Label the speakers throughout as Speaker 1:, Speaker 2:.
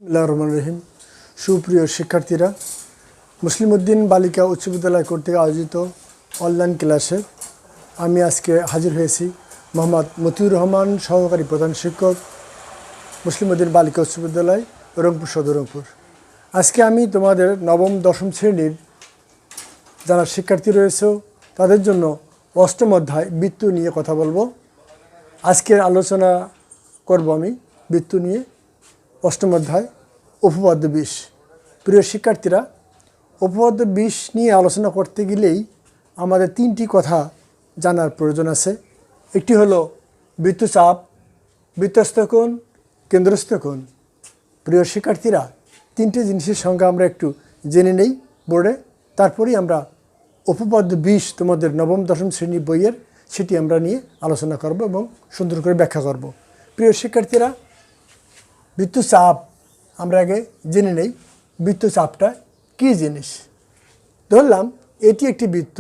Speaker 1: বিসমিল্লাহির রহমানির রহিম। সুপ্রিয় শিক্ষার্থীরা, মুসলিম উদ্দিন বালিকা উচ্চ বিদ্যালয় কর্তৃক আয়োজিত অনলাইন ক্লাসে আমি আজকে হাজির হয়েছি। মোহাম্মদ মতিউর রহমান, সহকারী প্রধান শিক্ষক, মুসলিম উদ্দিন বালিকা উচ্চ বিদ্যালয়, রংপুর সদর রংপুর। আজকে আমি তোমাদের নবম দশম শ্রেণীর যারা শিক্ষার্থী রয়েছে তাদের জন্য অষ্টম অধ্যায় বৃত্ত নিয়ে কথা বলবো। আজকের আলোচনা করব আমি বৃত্ত নিয়ে, অষ্টম অধ্যায় উপপাদ্য 20। প্রিয় শিক্ষার্থীরা, উপপাদ্য 20 নিয়ে আলোচনা করতে গেলেই আমাদের তিনটি কথা জানার প্রয়োজন আছে। একটি হলো বৃত্তচাপ, বৃত্তস্থ কোণ, কেন্দ্রস্থ কোণ। প্রিয় শিক্ষার্থীরা, তিনটে জিনিসের সঙ্গে আমরা একটু জেনে নেই বোর্ডে, তারপরেই আমরা উপপাদ্য 20 তোমাদের নবম দশম শ্রেণী বইয়ের সেটি আমরা নিয়ে আলোচনা করব এবং সুন্দর করে ব্যাখ্যা করব। প্রিয় শিক্ষার্থীরা, বৃত্তচাপ আমরা আগে জেনে নেই বৃত্তচাপটা কী জিনিস। ধরলাম এটি একটি বৃত্ত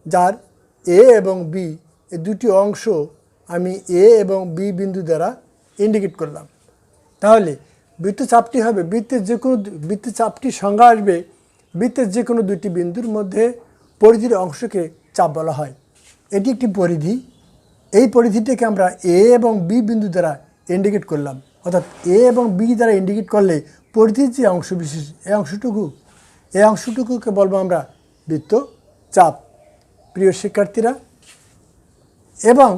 Speaker 1: যার এ এবং বি এই দুটি অংশ আমি এ এবং বি বিন্দু দ্বারা ইন্ডিকেট করলাম। তাহলে বৃত্তচাপটি হবে বৃত্তচাপটির সংজ্ঞা আসবে বৃত্তের যে কোনো দুটি বিন্দুর মধ্যে পরিধির অংশকে চাপ বলা হয়। এটি একটি পরিধি। এই পরিধিটাকে আমরা এ এবং বি বিন্দু দ্বারা ইন্ডিকেট করলাম, অর্থাৎ এ এবং বি দ্বারা ইন্ডিকেট করলে পরিধির যে অংশ বিশেষ এই অংশটুকুকে বলবো আমরা বৃত্তচাপ। প্রিয় শিক্ষার্থীরা, এবং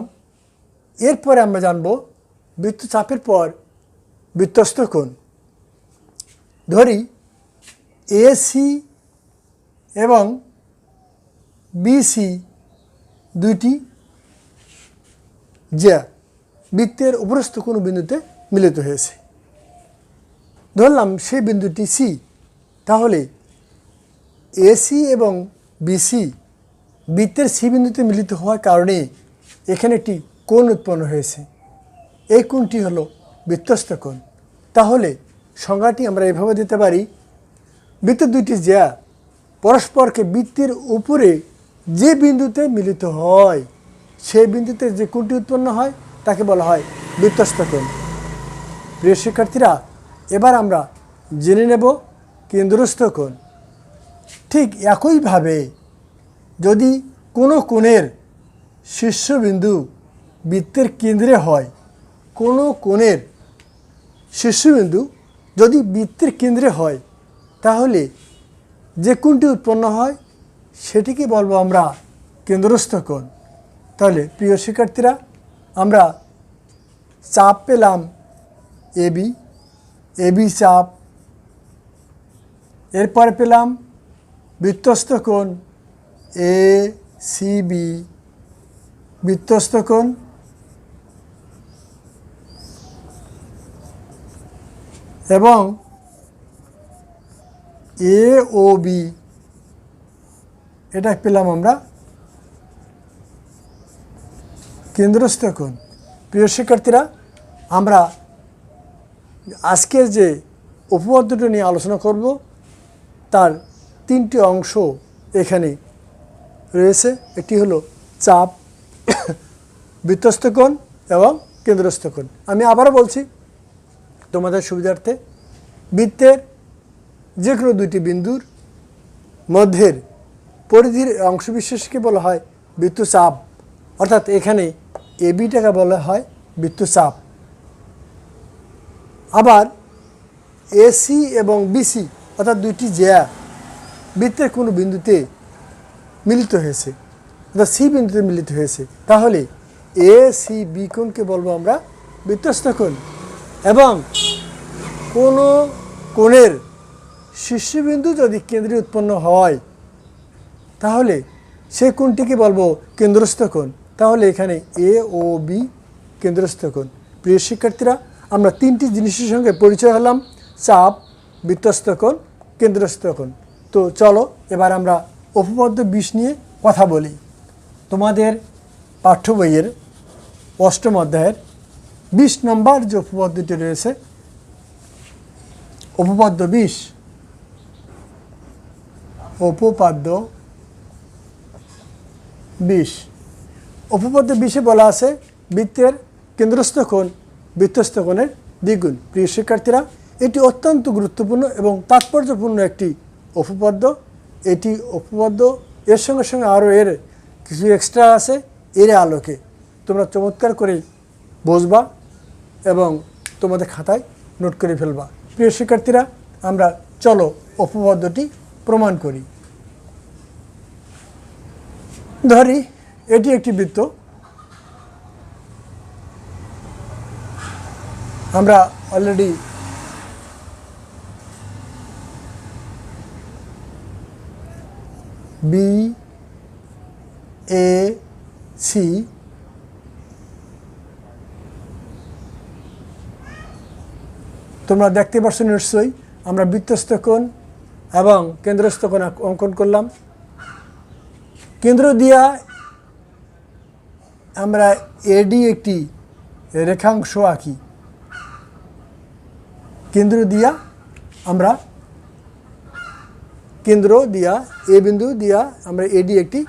Speaker 1: এরপরে আমরা জানব বৃত্তচাপের পর বৃত্তস্থ কোণ। ধরি এসি এবং বিসি দুইটি যা বৃত্তের উপরস্থ কোনো বিন্দুতে মিলিত হয়েছে। ধরলাম সেই বিন্দুটি সি। তাহলে এসি এবং বিসি বৃত্তের সি বিন্দুতে মিলিত হওয়ার কারণে এখানে একটি কোণ উৎপন্ন হয়েছে। এই কোণটি হলো বৃত্তস্থ কোণ। তাহলে সংজ্ঞাটি আমরা এভাবে দিতে পারি, বৃত্তের দুইটি জ্যা পরস্পরকে বৃত্তের উপরে যে বিন্দুতে মিলিত হয় সেই বিন্দুতে যে কোণটি উৎপন্ন হয় তাকে বলা হয় বৃত্তস্থ কোণ। প্রিয় শিক্ষার্থীরা, এবার আমরা জেনে নেব কেন্দ্রস্থ কোণ। ঠিক একইভাবে যদি কোনো কোণের শীর্ষবিন্দু বৃত্তের কেন্দ্রে হয়, কোনো কোণের শীর্ষবিন্দু যদি বৃত্তের কেন্দ্রে হয় তাহলে যে কোণটি উৎপন্ন হয় সেটিকে বলবো আমরা কেন্দ্রস্থ কোণ। তাহলে প্রিয় শিক্ষার্থীরা, আমরা চাপ পেলাম এবি, এবি চাপ। এরপরে পেলাম বৃত্তস্থ কোণ এ সি বি, বৃত্তস্থ কোণ। এবং এ ও বি, এটা পেলাম আমরা কেন্দ্রস্থ কোণ। প্রিয় শিক্ষার্থীরা, আমরা আজকের যে উপপাদ্যটি নিয়ে আলোচনা করব তার তিনটি অংশ এখানে রয়েছে। একটি হলো চাপ, বৃত্তস্থ কোণ এবং কেন্দ্রস্থ কোণ। আমি আবারও বলছি তোমাদের সুবিধার্থে, বৃত্তের যে কোনো দুইটি বিন্দুর মধ্যের পরিধির অংশবিশেষকে বলা হয় বৃত্তচাপ, অর্থাৎ এখানে এবিটাকে বলা হয় বৃত্তচাপ। আবার এসি এবং বিসি অর্থাৎ দুইটি জ্যা বৃত্তের কোনো বিন্দুতে মিলিত হয়েছে, অর্থাৎ সি বিন্দুতে মিলিত হয়েছে, তাহলে এ সি বি কোণকে বলবো আমরা বৃত্তস্থ কোণ। এবং কোনো কোণের শীর্ষবিন্দু যদি কেন্দ্রে উৎপন্ন হয় তাহলে সেই কোণটিকে বলবো কেন্দ্রস্থ কোণ। তাহলে এখানে এ ও বি কেন্দ্রস্থ কোণ। প্রিয় শিক্ষার্থীরা, আমরা তিনটি জিনিসের সঙ্গে পরিচয় হলাম, চাপ, বৃত্তস্থ কোণ, কেন্দ্রস্থ কোণ। তো চলো এবার আমরা উপপাদ্য 20 নিয়ে কথা বলি। তোমাদের পাঠ্য বইয়ের অষ্টম অধ্যায়ের 20 নম্বর যে উপপাদ্যটি রয়েছে, উপপাদ্য 20, উপপাদ্য 20। উপপাদ্য 20-এ বলা আছে বৃত্তের কেন্দ্রস্থ কোণ বৃত্তস্থ কোণের দ্বিগুণ। প্রিয় শিক্ষার্থীরা, এটি অত্যন্ত গুরুত্বপূর্ণ এবং তাৎপর্যপূর্ণ একটি উপপাদ্য। এটি উপপাদ্য এর সঙ্গে সঙ্গে আরও এর কিছু এক্সট্রা আছে, এর আলোকে তোমরা চমৎকার করে বুঝবা এবং তোমাদের খাতায় নোট করে ফেলবা। প্রিয় শিক্ষার্থীরা, আমরা চলো উপপাদ্যটি প্রমাণ করি। ধরি এটি একটি বৃত্ত। আমরা অলরেডি বি এ সি তোমরা দেখতে পাচ্ছ নিশ্চয়ই আমরা বৃত্তস্থ কোণ এবং কেন্দ্রস্থ কোণ অঙ্কন করলাম। কেন্দ্র দিয়া আমরা এডি একটি রেখাংশ আঁকি। কেন্দ্র দিয়া আমরা এ বিন্দু দিয়া আমরা এডি একটি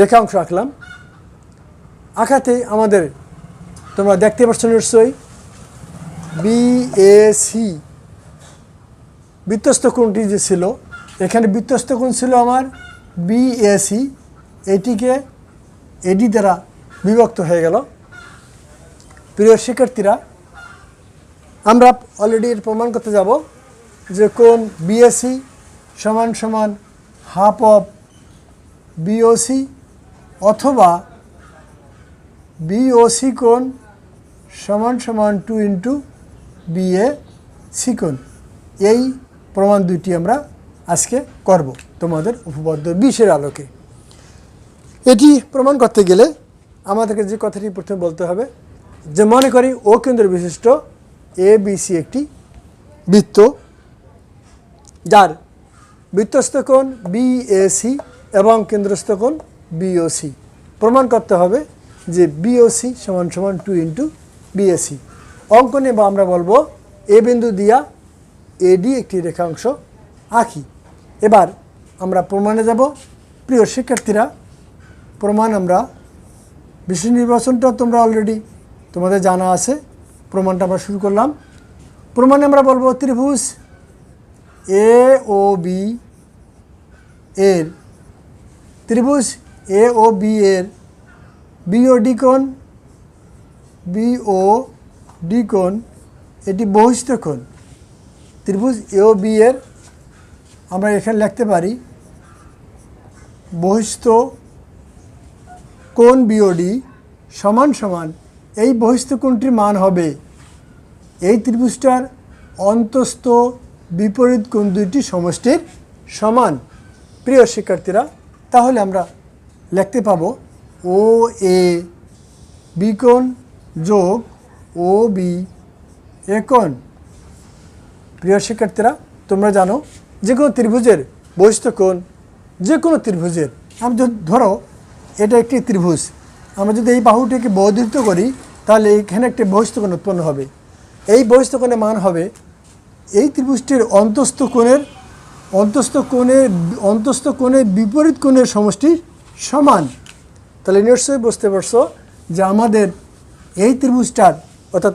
Speaker 1: রেখাংশ আঁকলাম। আঁকাতে আমাদের তোমরা দেখতে পাচ্ছ নিশ্চয়ই বিএসি বৃত্তস্থ কোণটি যে ছিল, এখানে বৃত্তস্থ কোণ ছিল আমার বিএসি, এটিকে এডি দ্বারা বিভক্ত হয়ে গেল। প্রিয় শিক্ষার্থীরা, আমরা অলরেডি এর প্রমাণ করতে যাব যে কোণ বিএসি সমান সমান হাফ অফ বিওসি অথবা বিওসি কোণ সমান সমান 2 ইন্টু বিএসি কোণ। এই প্রমাণ দুইটি আমরা আজকে করব তোমাদের উপপাদ্য 20-এর আলোকে। এটি প্রমাণ করতে গেলে আমাদেরকে যে কথাটি প্রথমে বলতে হবে যে মনে করি ও কেন্দ্র বিশিষ্ট এবিসি একটি বৃত্ত, যার বৃত্তস্থ কোণ বিএসি এবং কেন্দ্রস্থ কোণ বিওসি। প্রমাণ করতে হবে যে বিওসি সমান সমান 2 ইন্টু বিএসি। অঙ্কনে বা আমরা বলবো এ বিন্দু দিয়া এডি একটি রেখাংশ আঁকি। এবার আমরা প্রমাণে যাব। প্রিয় শিক্ষার্থীরা, প্রমাণ আমরা বিষয় নির্বাচনটা তোমরা অলরেডি তোমাদের জানা আছে। প্রমাণটা আমরা শুরু করলাম। প্রমাণে আমরা বলবো ত্রিভুজ এ ও বি এর বিওডি কোণ এটি বহিস্থ কোণ। ত্রিভুজ এ ও বি এর আমরা এখানে লিখতে পারি বহিস্থ কোণ বিওডি সমান সমান এই বহিস্থ কোণটির মান হবে এই ত্রিভুজটার অন্তস্থ বিপরীত কোণ দুইটি সমষ্টির সমান। প্রিয় শিক্ষার্থীরা, তাহলে আমরা লিখতে পাবো ও এ বি কোণ যোগ ও বি এ কোণ। প্রিয় শিক্ষার্থীরা, তোমরা জানো যে কোনো ত্রিভুজের বহিস্থ কোণ, যে কোনো ত্রিভুজের, আমি যদি ধরো এটা একটি ত্রিভুজ, আমরা যদি এই বাহুটিকে বর্ধিত করি তাহলে এখানে একটি বহিস্থ কোণ উৎপন্ন হবে। এই বহিস্থ কোণের মান হবে এই ত্রিভুজটির অন্তস্থ কোণের বিপরীত কোণের সমষ্টি সমান। তাহলে নিশ্চয়ই বুঝতে পারছো যে আমাদের এই ত্রিভুজটার অর্থাৎ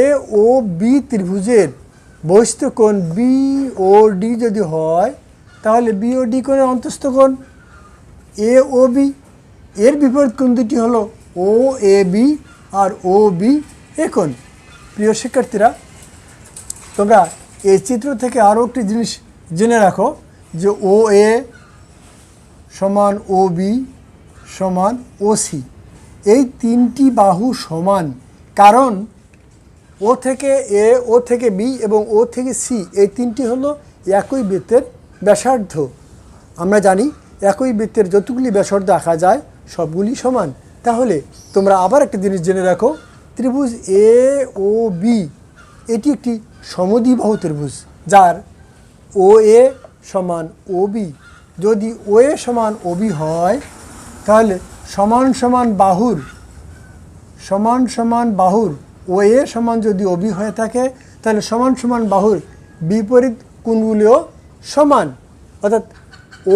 Speaker 1: এ ও বি ত্রিভুজের বহিস্থ কোণ বিওডি যদি হয় তাহলে বিওডি কোণের অন্তস্থ কোণ এ ও বি, এর বিপরীত কোণ দুটি হলো ও A B R O B A কোণ। প্রিয় শিক্ষার্থীরা, তোমরা এই চিত্র থেকে আরও একটি জিনিস জেনে রাখো যে ও এ সমান ও বি সমান ও সি, এই তিনটি বাহু সমান, কারণ ও থেকে এ, ও থেকে বি এবং ও থেকে সি এই তিনটি হলো একই বৃত্তের ব্যাসার্ধ। আমরা জানি একই বৃত্তের যতগুলি ব্যাসার্ধ আঁকা যায় সবগুলি সমান। তাহলে তোমরা আবার একটা জিনিস জেনে রাখো, ত্রিভুজ এ ও বি এটি একটি সমদ্বিবাহু ত্রিভুজ, যার ও এ সমান ও বি। যদি ও এ সমান ও বি হয় তাহলে সমান সমান বাহুর ও এ সমান যদি ও বি হয়ে থাকে তাহলে সমান সমান বাহুর বিপরীত কোণগুলিও সমান, অর্থাৎ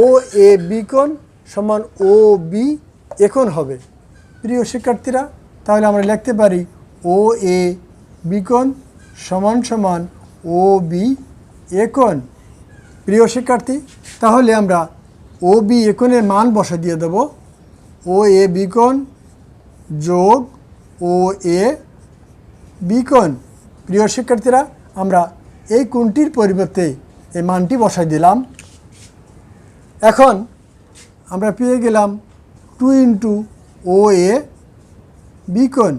Speaker 1: ও এ বি কোণ সমান ও বি এ কোণ হবে। প্রিয় শিক্ষার্থীরা, তাহলে আমরা লিখতে পারি ও এ বি কোণ সমান সমান ও বি এ কোণ। প্রিয় শিক্ষার্থী, তাহলে আমরা ও বি এ কোণের মান বসা দিয়ে দেব। ও এ বি কোণ যোগ ও এ বি কোণ। প্রিয় শিক্ষার্থীরা, আমরা এই কোণটির পরিবর্তে এই মানটি বসাই দিলাম। এখন আমরা পেয়ে গেলাম 2 ইন্টু ও এ বি কোণ।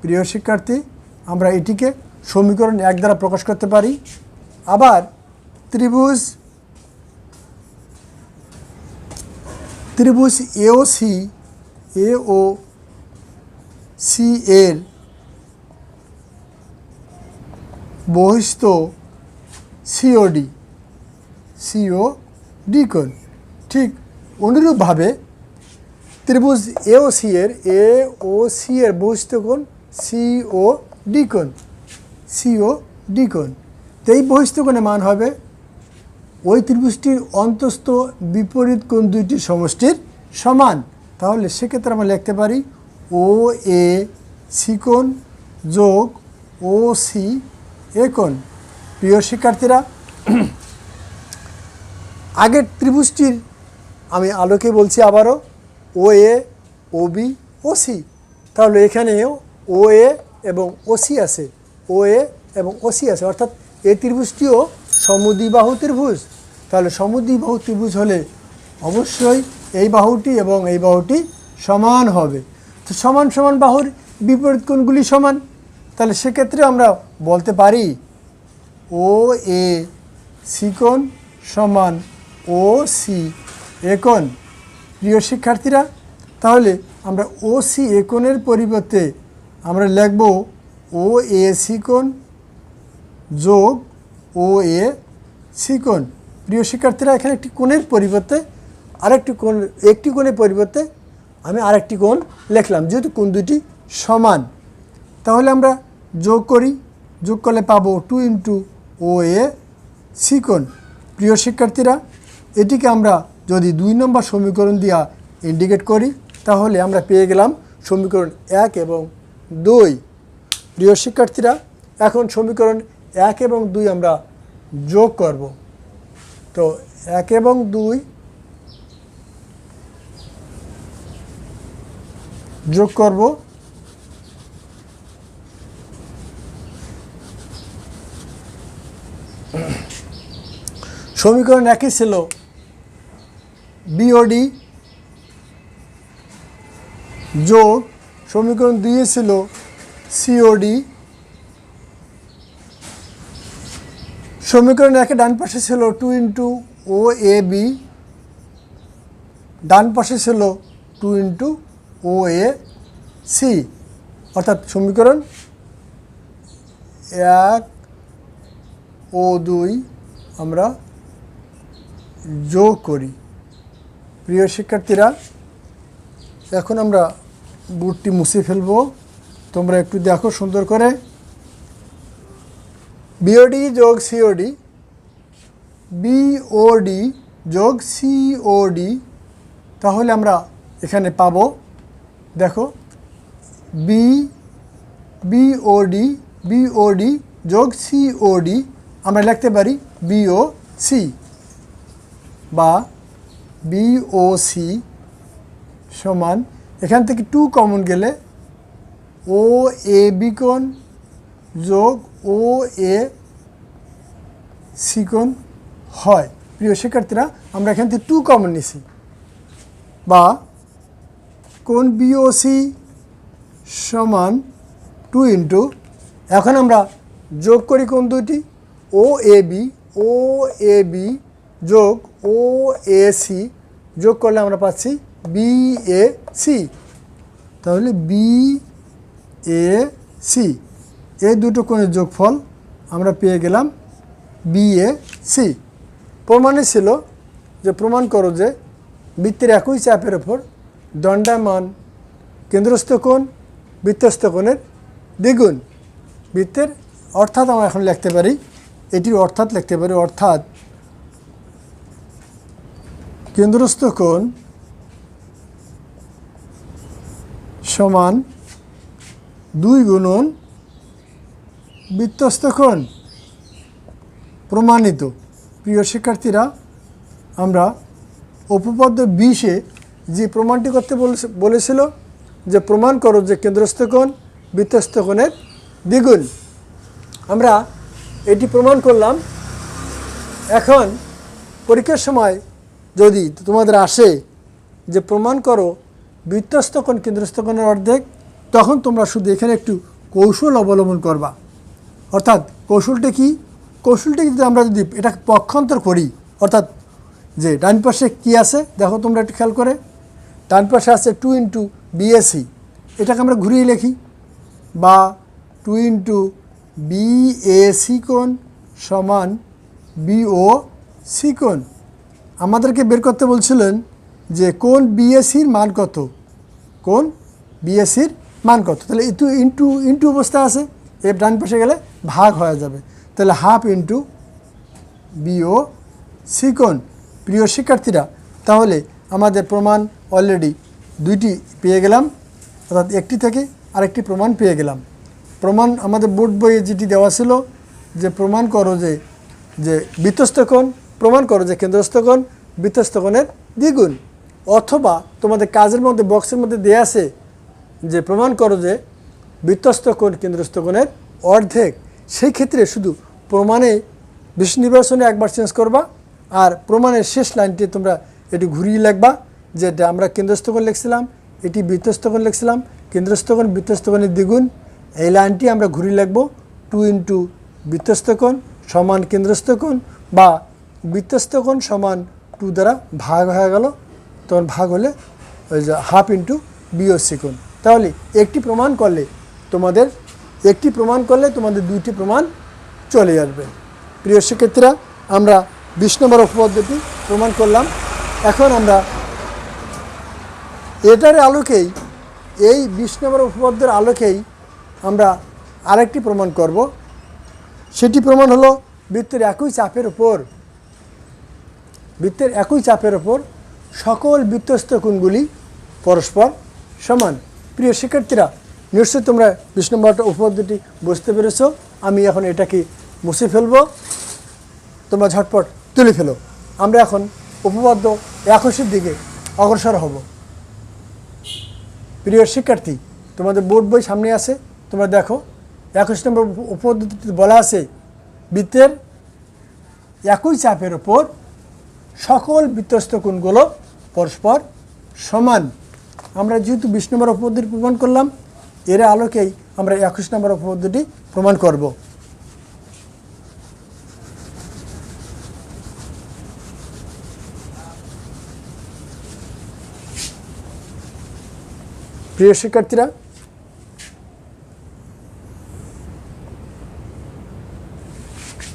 Speaker 1: প্রিয় শিক্ষার্থী, আমরা এটিকে সমীকরণ 1 দ্বারা প্রকাশ করতে পারি। আবার ত্রিভুজ এ ও সি এর বহিস্থ সিওডি কোণ। ঠিক অনুরূপভাবে ত্রিভুজ এ ও সি এর বহিস্থ কোণ সিওডি কোণ। তো এই বহিস্থ কোণের মান হবে ওই ত্রিভুজটির অন্তস্থ বিপরীত কোণ দুইটির সমষ্টির সমান। তাহলে সেক্ষেত্রে আমরা লিখতে পারি ও এ সি কোণ যোগ ও সি এ কোণ। প্রিয় শিক্ষার্থীরা, আগের ত্রিভুজটির আমি আলোকে বলছি আবারও ও এ ও বি ও সি। তাহলে এখানেও ও এ এবং ও সি আছে, অর্থাৎ এই ত্রিভুজটিও সমদ্বিবাহু ত্রিভুজ। তাহলে সমদ্বিবাহু ত্রিভুজ হলে অবশ্যই এই বাহুটি এবং এই বাহুটি সমান হবে। তো সমান সমান বাহুর বিপরীত কোণগুলি সমান। তাহলে সেক্ষেত্রে আমরা বলতে পারি ও এ সি কোণ সমান ও সি এ কোণ। প্রিয় শিক্ষার্থীরা, তাহলে আমরা ও সি এ কোণের পরিবর্তে আমরা লিখব ও এ সি কোণ যোগ ও এ সি কোণ। প্রিয় শিক্ষার্থীরা, এখানে একটি কোণের পরিবর্তে একটি কোণের পরিবর্তে আমি আরেকটি কোণ লিখলাম, যেহেতু কোণ দুটি সমান। তাহলে আমরা যোগ করি, যোগ করলে পাবো 2 ইন্টু ও এ সি কোণ। প্রিয় শিক্ষার্থীরা, এটিকে আমরা যদি 2 নম্বর সমীকরণ দিয়া ইন্ডিকেট করি তাহলে আমরা পেয়ে গেলাম সমীকরণ 1 এবং 2। প্রিয় শিক্ষার্থীরা, এখন সমীকরণ 1 এবং 2 আমরা যোগ করব। তো 1 এবং 2 যোগ করব। সমীকরণ 1 ছিল বিওডি যোগ সমীকরণ 2 ছিল সিওডি। সমীকরণ 1 ডান পাশে ছিল 2 ইন্টু ও এ বি, ডান পাশে ছিল 2 ইন্টু ও এ সি। অর্থাৎ সমীকরণ 1 ও 2 আমরা যোগ করি। প্রিয় শিক্ষার্থীরা, এখন আমরা বোর্ডটি মুছে ফেলবো। তোমরা একটু দেখো সুন্দর করে। বিওডি যোগ সিওডি, বিওডি যোগ সিওডি। তাহলে আমরা এখানে পাবো, দেখো, বিওডি যোগ সিওডি আমরা লিখতে পারি বিও সি বা বিওসি সমান, এখান থেকে 2 কমন গেলে ও এ বি কোণ যোগ ও এ সি কোণ হয়। প্রিয় শিক্ষার্থীরা, আমরা এখান থেকে 2 কমন নিছি, বা কোণ বিওসি সমান 2 ইন্টু, এখন আমরা যোগ করি কোণ দুটি, ও এ বি যোগ ও এ সি, যোগ করলে আমরা পাচ্ছি বি এ সি। তাহলে বি এ সি, এই দুটো কোণের যোগফল আমরা পেয়ে গেলাম বি এ সি। প্রমাণে ছিল যে প্রমাণ করো যে বৃত্তের একই চাপের ওপর দণ্ডায়মান কেন্দ্রস্থ কোণ বৃত্তস্থ কোণের দ্বিগুণ। বৃত্তের অর্থাৎ আমরা এখন লিখতে পারি, এটির অর্থাৎ লিখতে পারি, অর্থাৎ কেন্দ্রস্থ কোণ সমান 2 গুণন বৃত্তস্থ কোণ। প্রমাণিত। প্রিয় শিক্ষার্থীরা, আমরা উপপাদ্য 20-এ যে প্রমাণটি করতে বলেছিল যে প্রমাণ করো যে কেন্দ্রস্থ কোণ বৃত্তস্থ কোণের দ্বিগুণ, আমরা এটি প্রমাণ করলাম। এখন পরীক্ষার সময় যদি তোমাদের আসে যে প্রমাণ করো বৃত্তস্থ কোণ কেন্দ্রস্থ কোণের অর্ধেক, তখন তোমরা শুধু এখানে একটু কৌশল অবলম্বন করবা। অর্থাৎ কৌশলটা কি? কৌশলটা যদি আমরা যদি এটা পক্ষান্তর করি, অর্থাৎ যে ডান পাশে কী আছে দেখো তোমরা একটু খেয়াল করে, ডান পাশে আছে 2 ইন্টু বিএসি, এটাকে আমরা ঘুরিয়ে লিখি, বা 2 ইন্টু বিএসি কোণ সমান বিওসি কোণ। আমাদেরকে বের করতে বলছিলেন যে কোণ বিএসির মান কত, কোণ বিএসির মান কত। তাহলে একটু ইন্টু ইন্টু অবস্থা আছে, এর ডান পাশে গেলে ভাগ হয়ে যাবে, তাহলে হাফ ইন্টু বিওসি কোণ। প্রিয় শিক্ষার্থীরা, তাহলে আমাদের প্রমাণ অলরেডি দুইটি পেয়ে গেলাম, অর্থাৎ একটি থেকে আরেকটি প্রমাণ পেয়ে গেলাম। প্রমাণ আমাদের বোর্ড বইয়ে যেটি দেওয়া ছিল যে প্রমাণ করো যে বৃত্তস্থ কোণ, প্রমাণ করো যে কেন্দ্রস্থ কোণ বৃত্তস্থ কোণের দ্বিগুণ, অথবা তোমাদের কাজের মধ্যে বক্সের মধ্যে দেয়া আছে যে প্রমাণ করো যে বৃত্তস্থ কোণ কেন্দ্রস্থ কোণের অর্ধেক। সেই ক্ষেত্রে শুধু প্রমাণে বিশেষ নির্বাচনে একবার চেঞ্জ করবা, আর প্রমাণের শেষ লাইনটি তোমরা এটি ঘুরিয়ে লিখবা, যেটা আমরা কেন্দ্রস্থ কোণ লিখছিলাম এটি বৃত্তস্থ কোণ লিখছিলাম, কেন্দ্রস্থ কোণ বৃত্তস্থ কোণের দ্বিগুণ। এই লাইনটি আমরা ঘুরিয়ে লিখব 2 ইন্টু বৃত্তস্থ কোণ সমান কেন্দ্রস্থ কোণ, বা বৃত্তস্থ কোণ সমান 2 দ্বারা ভাগ হয়ে গেল, তখন ভাগ হলে ওই যে হাফ ইন্টু বিওসি কোণ। তাহলে একটি প্রমাণ করলে তোমাদের দুইটি প্রমাণ চলে আসবে। প্রিয় শিক্ষার্থীরা, আমরা 20 নম্বর উপপাদ্যটি প্রমাণ করলাম। এখন আমরা এটার আলোকেই, এই 20 নম্বর উপপাদ্যের আলোকেই আমরা আরেকটি প্রমাণ করব। সেটি প্রমাণ হলো বৃত্তের একই চাপের ওপর সকল বৃত্তস্থ কোণগুলি পরস্পর সমান। প্রিয় শিক্ষার্থীরা, নিশ্চয়ই তোমরা 20 নম্বর উপপাদ্যটি বুঝতে পেরেছ। আমি এখন এটাকে মুছে ফেলব, তোমরা ঝটপট তুলে ফেলো। আমরা এখন উপপাদ্য 21-এর দিকে অগ্রসর হব। প্রিয় শিক্ষার্থী, তোমাদের বোর্ড বই সামনে আছে, তোমরা দেখো 21 নম্বর উপপাদ্যটিতে বলা আছে বৃত্তের একই চাপের ওপর সকল বৃত্তস্থ কোণগুলো পরস্পর সমান। আমরা যেহেতু 20 নম্বর উপপাদ্যটি প্রমাণ করলাম, এর আলোকেই আমরা 21 নম্বর উপপাদ্যটি প্রমাণ করব। প্রিয় শিক্ষার্থীরা,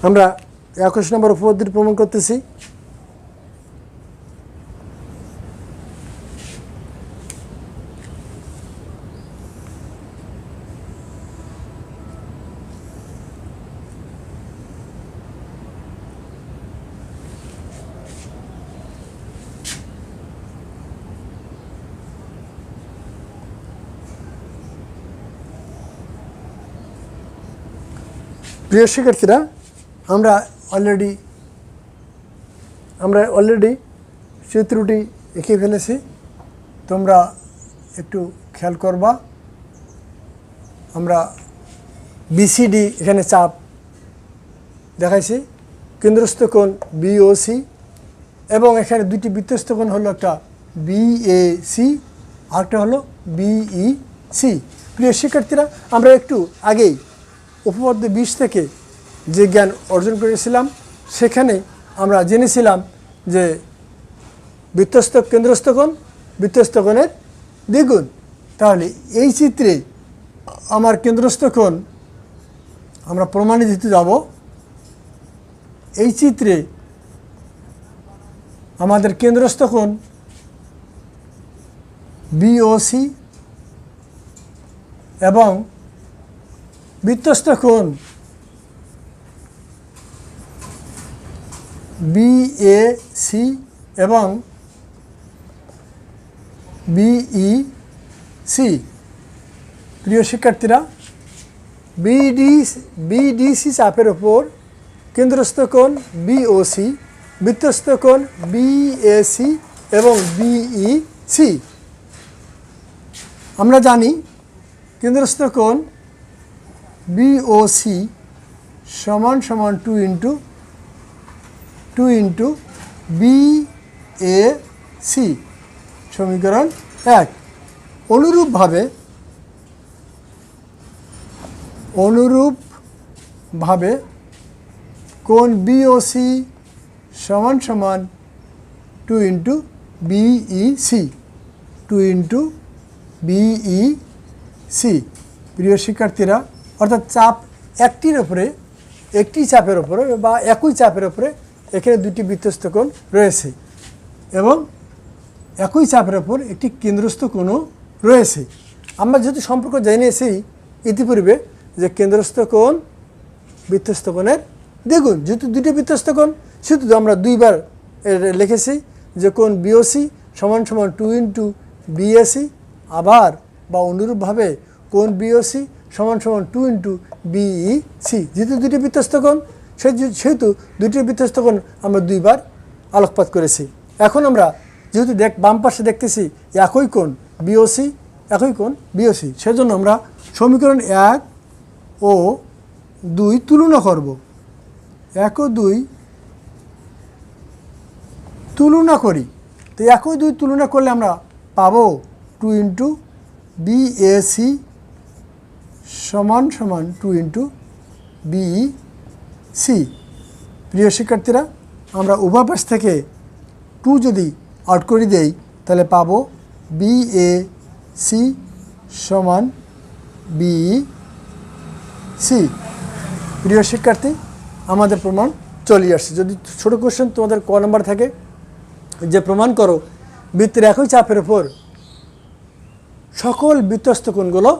Speaker 1: আমরা 21 নম্বর উপপাদ্যটি প্রমাণ করতেছি। প্রিয় শিক্ষার্থীরা, আমরা অলরেডি চিত্রটি এঁকে ফেলেছি, তোমরা একটু খেয়াল করবা। আমরা বিসিডি এখানে চাপ দেখাইছি, কেন্দ্রস্থ কোণ বিওসি, এবং এখানে দুটি বৃত্তস্থ কোণ হলো একটা বিএসি আর একটা হলো বিইসি। প্রিয় শিক্ষার্থীরা, আমরা একটু আগেই উপপাদ্য 20 থেকে যে জ্ঞান অর্জন করেছিলাম, সেখানে আমরা জেনেছিলাম যে কেন্দ্রস্থ কোণ বৃত্তস্থ কোণের দ্বিগুণ। তাহলে এই চিত্রে আমার কেন্দ্রস্থ কোণ আমরা প্রমাণে দিতে যাব। এই চিত্রে আমাদের কেন্দ্রস্থ কোণ বিওসি এবং বৃত্তস্থ কোণ বিএসি এবং বিইসি। প্রিয় শিক্ষার্থীরা, বিডিসি চাপের ওপর কেন্দ্রস্থ কোণ বিওসি, বৃত্তস্থ কোণ বিএসি এবং বিইসি। আমরা জানি কেন্দ্রস্থ কোণ বিওসি সমান সমান 2 ইন্টু বিএসি, সমীকরণ 1। অনুরূপভাবে কোণ বিওসি সমান সমান 2 ইন্টু বিইসি, 2 ইন্টু বিইসি। প্রিয় শিক্ষার্থীরা, অর্থাৎ চাপ একটি চাপের ওপরে বা একই চাপের ওপরে এখানে দুটি বৃত্তস্থ কোণ রয়েছে এবং একই চাপের ওপর একটি কেন্দ্রস্থ কোণও রয়েছে। আমরা যেহেতু সম্পর্ক জেনেছি ইতিপূর্বে যে কেন্দ্রস্থ কোণ বৃত্তস্থ কোণের দ্বিগুণ, যেহেতু দুটি বৃত্তস্থ কোণ সেহেতু আমরা দুইবার লিখেছি যে কোণ বিওসি সমান সমান 2 ইন্টু বিএসি, আবার বা অনুরূপভাবে কোণ বিওসি সমান সমান 2 ইন্টু বিইসি। যেহেতু দুটি বৃত্তস্থ কোণ সেহেতু দুটি বৃত্তস্থ কোণ আমরা দুইবার আলোকপাত করেছি। এখন আমরা যেহেতু বাম পাশে দেখতেছি একই কোণ বিওসি, সেজন্য আমরা সমীকরণ 1 ও 2 তুলনা করব। 1 ও 2 তুলনা করি, তো 1 ও 2 তুলনা করলে আমরা পাবো 2 ইন্টু বিএসি সমান সমান 2 ইন্টু বিইসি। প্রিয় শিক্ষার্থীরা, আমরা উভয় পাশ থেকে 2 যদি আউট করে দেই তাহলে পাবো বিএসি সমান বিইসি। প্রিয় শিক্ষার্থী, আমাদের প্রমাণ চলে আসছে। যদি ছোট কোশ্চেন তোমাদের ক নাম্বার থাকে যে প্রমাণ করো বৃত্তের একই চাপের উপর সকল বৃত্তস্থ কোণগুলো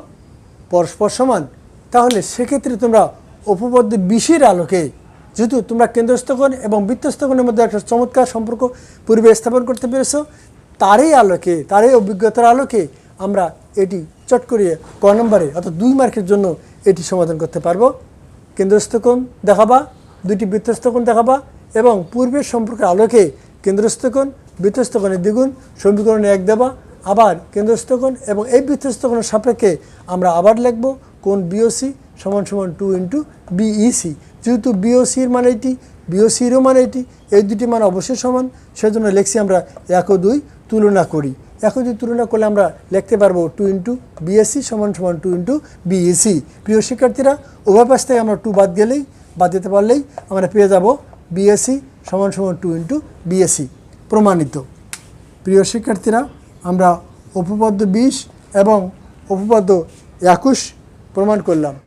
Speaker 1: পরস্পর সমান, তাহলে সেক্ষেত্রে তোমরা উপপাদ্য 20 আলোকে, যেহেতু তোমরা কেন্দ্রস্থ কোণ এবং বৃত্তস্থ কোণের মধ্যে একটা চমৎকার সম্পর্ক পূর্বে স্থাপন করতে পেরেছো, তারই অভিজ্ঞতার আলোকে আমরা এটি চট করিয়ে ক নম্বরে অর্থাৎ 2 মার্কের জন্য এটি সমাধান করতে পারবো। কেন্দ্রস্থ কোণ দেখাবা, দুটি বৃত্তস্থ কোণ দেখাবা এবং পূর্বের সম্পর্কের আলোকে কেন্দ্রস্থ কোণ বৃত্তস্থ কোণের দ্বিগুণ সমীকরণে 1 দেবা, আবার কেন্দ্রস্থ কোণ এবং এই বৃত্তস্থ কোণের সাপেক্ষে আমরা আবার লিখব কোণ বিওসি সমান সমান 2 ইন্টু বিইসি। যেহেতু বিওসির মান এইটি, বিওসিরও মান এইটি, এই দুটি মান অবশ্যই সমান, সেজন্য লিখছি আমরা 1 ও 2 তুলনা করি। 1 ও 2 তুলনা করলে আমরা লিখতে পারবো 2 ইন্টু বিএসি সমান সমান 2 ইন্টু বিইসি। প্রিয় শিক্ষার্থীরা, উভয় পাশ থেকে আমরা 2 বাদ দিতে পারলেই আমরা পেয়ে যাব বিএসি সমান সমান 2 ইন্টু বিএসি। প্রমাণিত। প্রিয় শিক্ষার্থীরা, আমরা উপপাদ্য 20 এবং উপপাদ্য 21 প্রমাণ করলাম।